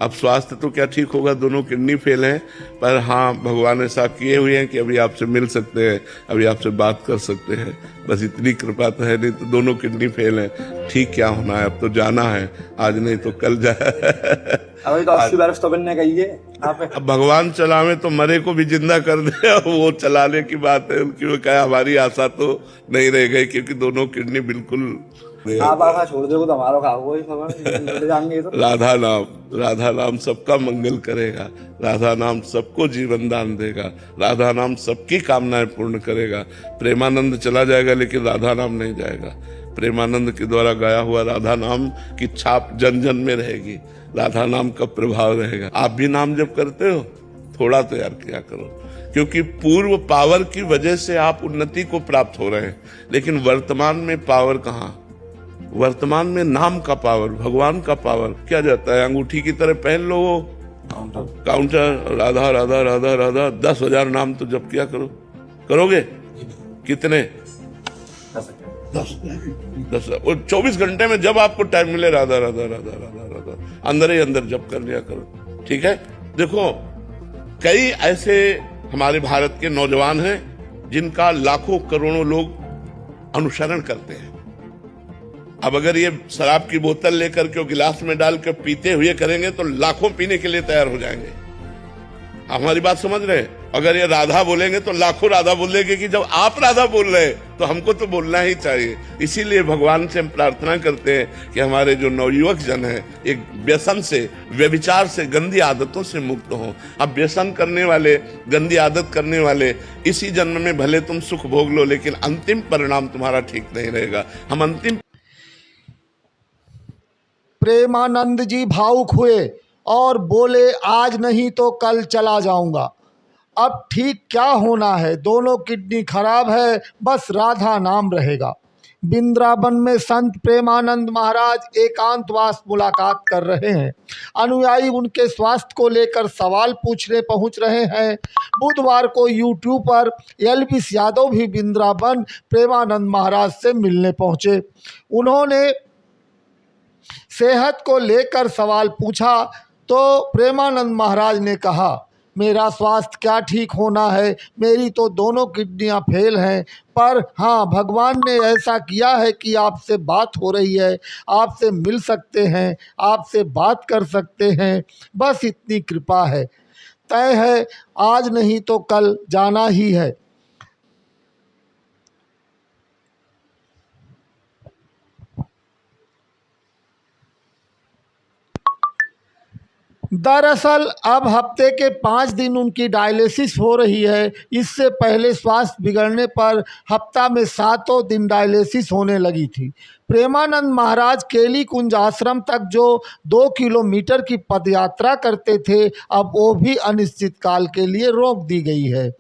अब स्वास्थ्य तो क्या ठीक होगा, दोनों किडनी फेल हैं, पर हाँ भगवान ऐसा किए हुए हैं कि अभी आपसे मिल सकते हैं, अभी आपसे बात कर सकते हैं, बस इतनी कृपा तो है, नहीं तो दोनों किडनी फेल हैं। ठीक क्या होना है, अब तो जाना है, आज नहीं तो कल अभी तो 80 बरस तो बनने गई है आप। अब भगवान चलावे तो मरे को भी जिंदा कर दे, वो चलाने की बात है उनकी, वो क्या हमारी आशा तो नहीं रह गई, क्योंकि दोनों किडनी बिल्कुल आप आखा छोड़ दोगे तो हमारा खा वही खबर जाएंगे तो। राधा नाम सबका मंगल करेगा, राधा नाम सबको जीवन दान देगा, राधा नाम सबकी कामनाएं पूर्ण करेगा। प्रेमानंद चला जाएगा लेकिन राधा नाम नहीं जाएगा। प्रेमानंद के द्वारा गाया हुआ राधा नाम की छाप जन जन में रहेगी, राधा नाम का प्रभाव रहेगा। आप भी नाम जब करते हो थोड़ा तो यार क्या करो, क्योंकि पूर्व पावर की वजह से आप उन्नति को प्राप्त हो रहे हैं, लेकिन वर्तमान में पावर कहाँ, वर्तमान में नाम का पावर, भगवान का पावर क्या जाता है, अंगूठी की तरह पहन लो वो काउंटर, राधा राधा राधा राधा, 10,000 नाम तो जब किया करो, करोगे कितने, 10 और 24 घंटे में जब आपको टाइम मिले राधा राधा राधा राधा राधा अंदर ही अंदर जब कर लिया करो। ठीक है, देखो कई ऐसे हमारे भारत के नौजवान हैं जिनका लाखों करोड़ों लोग अनुसरण करते हैं। अब अगर ये शराब की बोतल लेकर के गिलास में डाल कर पीते हुए करेंगे तो लाखों पीने के लिए तैयार हो जाएंगे। हमारी बात समझ रहे हैं? अगर ये राधा बोलेंगे तो लाखों राधा बोलेंगे, कि जब आप राधा बोल रहे हैं तो हमको तो बोलना ही चाहिए। इसीलिए भगवान से हम प्रार्थना करते हैं कि हमारे जो नवयुवक जन हैं एक व्यसन से, व्यभिचार से, गंदी आदतों से मुक्त हों। अब व्यसन करने वाले, गंदी आदत करने वाले, इसी जन्म में भले तुम सुख भोग लो लेकिन अंतिम परिणाम तुम्हारा ठीक नहीं रहेगा। हम अंतिम प्रेमानंद जी भावुक हुए और बोले, आज नहीं तो कल चला जाऊंगा। अब ठीक क्या होना है, दोनों किडनी खराब है, बस राधा नाम रहेगा। वृंदावन में संत प्रेमानंद महाराज एकांतवास मुलाकात कर रहे हैं। अनुयायी उनके स्वास्थ्य को लेकर सवाल पूछने पहुंच रहे हैं। बुधवार को यूट्यूब पर एल्विस यादव भी वृंदावन प्रेमानंद महाराज से मिलने पहुंचे। उन्होंने सेहत को लेकर सवाल पूछा तो प्रेमानंद महाराज ने कहा, मेरा स्वास्थ्य क्या ठीक होना है, मेरी तो दोनों किडनियां फेल हैं, पर हाँ भगवान ने ऐसा किया है कि आपसे बात हो रही है, आपसे मिल सकते हैं, आपसे बात कर सकते हैं, बस इतनी कृपा है। तय है, आज नहीं तो कल जाना ही है। दरअसल अब हफ्ते के 5 दिन उनकी डायलिसिस हो रही है। इससे पहले स्वास्थ्य बिगड़ने पर हफ्ता में 7 दिन डायलिसिस होने लगी थी। प्रेमानंद महाराज केली कुंज आश्रम तक जो 2 किलोमीटर की पदयात्रा करते थे, अब वो भी अनिश्चित काल के लिए रोक दी गई है।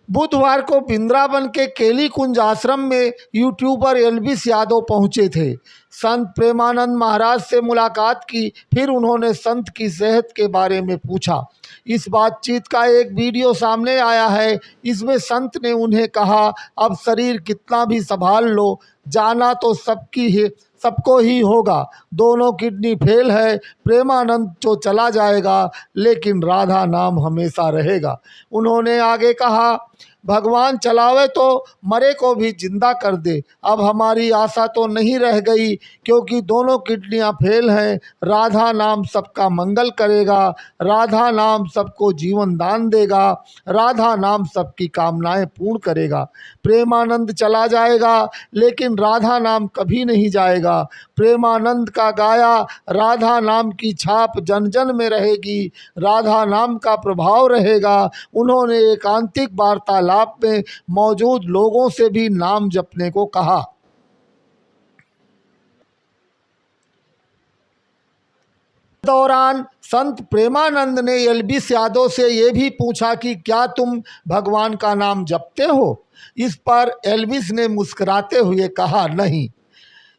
बुधवार को वृंदावन के केली कुंज आश्रम में यूट्यूबर एल्विस यादव पहुंचे थे। संत प्रेमानंद महाराज से मुलाकात की, फिर उन्होंने संत की सेहत के बारे में पूछा। इस बातचीत का एक वीडियो सामने आया है। इसमें संत ने उन्हें कहा, अब शरीर कितना भी संभाल लो, जाना तो सबको ही होगा। दोनों किडनी फेल है, प्रेमानंद तो चला जाएगा लेकिन राधा नाम हमेशा रहेगा। उन्होंने आगे कहा, भगवान चलावे तो मरे को भी जिंदा कर दे। अब हमारी आशा तो नहीं रह गई, क्योंकि दोनों किडनियां फेल हैं। राधा नाम सबका मंगल करेगा, राधा नाम सबको जीवन दान देगा, राधा नाम सबकी कामनाएं पूर्ण करेगा। प्रेमानंद चला जाएगा लेकिन राधा नाम कभी नहीं जाएगा। प्रेमानंद का गाया राधा नाम की छाप जन जन में रहेगी, राधा नाम का प्रभाव रहेगा। उन्होंने एकांतिक वार्तालाप में मौजूद लोगों से भी नाम जपने को कहा। दौरान संत प्रेमानंद ने एल्विस यादव से ये भी पूछा कि क्या तुम भगवान का नाम जपते हो? इस पर एल्विस ने मुस्कुराते हुए कहा, नहीं।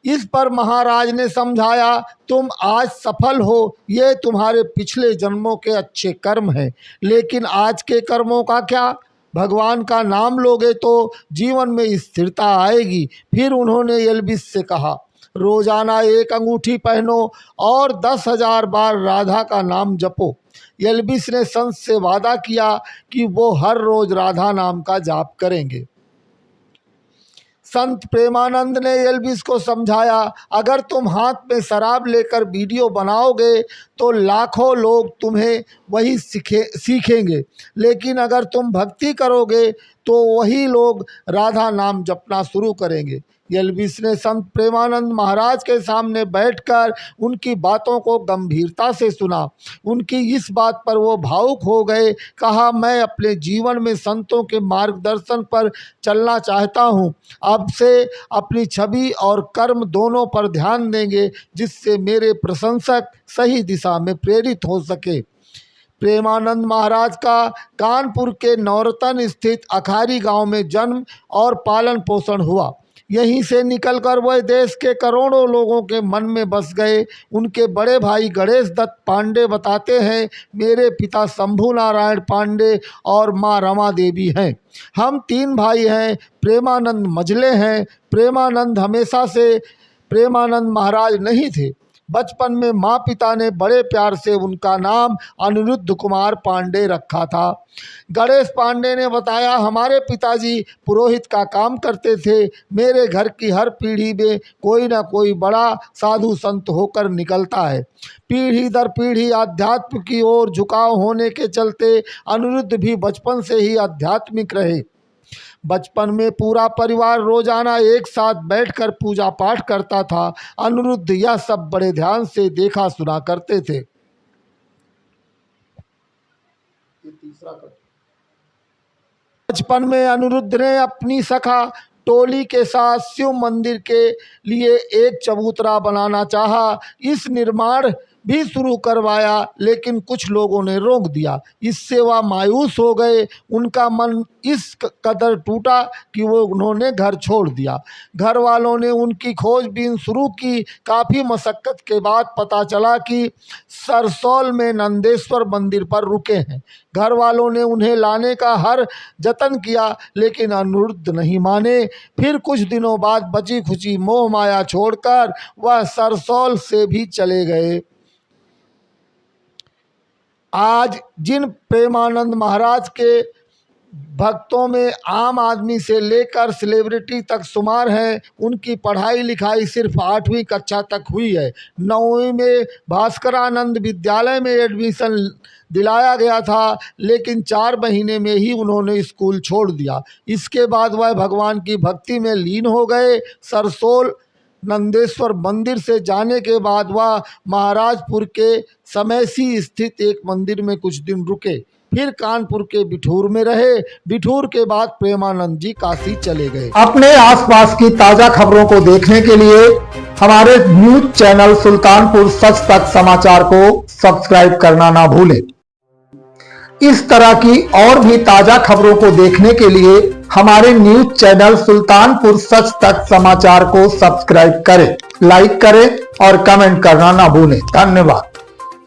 इस पर महाराज ने समझाया, तुम आज सफल हो, ये तुम्हारे पिछले जन्मों के अच्छे कर्म हैं, लेकिन आज के कर्मों का क्या? भगवान का नाम लोगे तो जीवन में स्थिरता आएगी। फिर उन्होंने एल्विस से कहा, रोजाना एक अंगूठी पहनो और 10,000 बार राधा का नाम जपो। एल्विस ने संत से वादा किया कि वो हर रोज राधा नाम का जाप करेंगे। संत प्रेमानंद ने एल्विस को समझाया, अगर तुम हाथ में शराब लेकर वीडियो बनाओगे तो लाखों लोग तुम्हें वही सीखेंगे, लेकिन अगर तुम भक्ति करोगे तो वही लोग राधा नाम जपना शुरू करेंगे। एल्विस ने संत प्रेमानंद महाराज के सामने बैठकर उनकी बातों को गंभीरता से सुना। उनकी इस बात पर वो भावुक हो गए। कहा, मैं अपने जीवन में संतों के मार्गदर्शन पर चलना चाहता हूँ। अब से अपनी छवि और कर्म दोनों पर ध्यान देंगे, जिससे मेरे प्रशंसक सही दिशा में प्रेरित हो सके। प्रेमानंद महाराज का कानपुर के नौरतन स्थित अखारी गांव में जन्म और पालन पोषण हुआ। यहीं से निकलकर वह देश के करोड़ों लोगों के मन में बस गए। उनके बड़े भाई गणेश दत्त पांडे बताते हैं, मेरे पिता शंभू नारायण पांडे और माँ रमा देवी हैं। हम 3 भाई हैं। प्रेमानंद मझले हैं। प्रेमानंद हमेशा से प्रेमानंद महाराज नहीं थे। बचपन में माँ पिता ने बड़े प्यार से उनका नाम अनिरुद्ध कुमार पांडे रखा था। गणेश पांडे ने बताया, हमारे पिताजी पुरोहित का काम करते थे। मेरे घर की हर पीढ़ी में कोई ना कोई बड़ा साधु संत होकर निकलता है। पीढ़ी दर पीढ़ी अध्यात्म की ओर झुकाव होने के चलते अनिरुद्ध भी बचपन से ही आध्यात्मिक रहे। बचपन में पूरा परिवार रोजाना एक साथ बैठकर पूजा पाठ करता था। अनिरुद्ध यह सब बड़े ध्यान से देखा सुना करते थे। बचपन में अनिरुद्ध ने अपनी सखा टोली के साथ शिव मंदिर के लिए एक चबूतरा बनाना चाहा। इस निर्माण भी शुरू करवाया, लेकिन कुछ लोगों ने रोक दिया। इससे वह मायूस हो गए। उनका मन इस कदर टूटा कि उन्होंने घर छोड़ दिया। घर वालों ने उनकी खोजबीन शुरू की। काफ़ी मशक्क़त के बाद पता चला कि सरसौल में नंदेश्वर मंदिर पर रुके हैं। घर वालों ने उन्हें लाने का हर जतन किया, लेकिन अनिरुद्ध नहीं माने। फिर कुछ दिनों बाद बची खुची मोह माया छोड़कर वह सरसौल से भी चले गए। आज जिन प्रेमानंद महाराज के भक्तों में आम आदमी से लेकर सेलिब्रिटी तक शुमार हैं, उनकी पढ़ाई लिखाई सिर्फ 8वीं कक्षा तक हुई है। 9वीं में भास्करानंद विद्यालय में एडमिशन दिलाया गया था, लेकिन 4 महीने में ही उन्होंने स्कूल छोड़ दिया। इसके बाद वह भगवान की भक्ति में लीन हो गए। सरसौल नंदेश्वर मंदिर से जाने के बाद वह महाराजपुर के समैसी स्थित एक मंदिर में कुछ दिन रुके। फिर कानपुर के बिठूर में रहे। बिठूर के बाद प्रेमानंद जी काशी चले गए। अपने आसपास की ताजा खबरों को देखने के लिए हमारे न्यूज चैनल सुल्तानपुर सच तक समाचार को सब्सक्राइब करना ना भूलें। इस तरह की और भी ताजा खबरों को देखने के लिए हमारे न्यूज चैनल सुल्तानपुर सच तक समाचार को सब्सक्राइब करें, लाइक करें और कमेंट करना ना भूलें। धन्यवाद।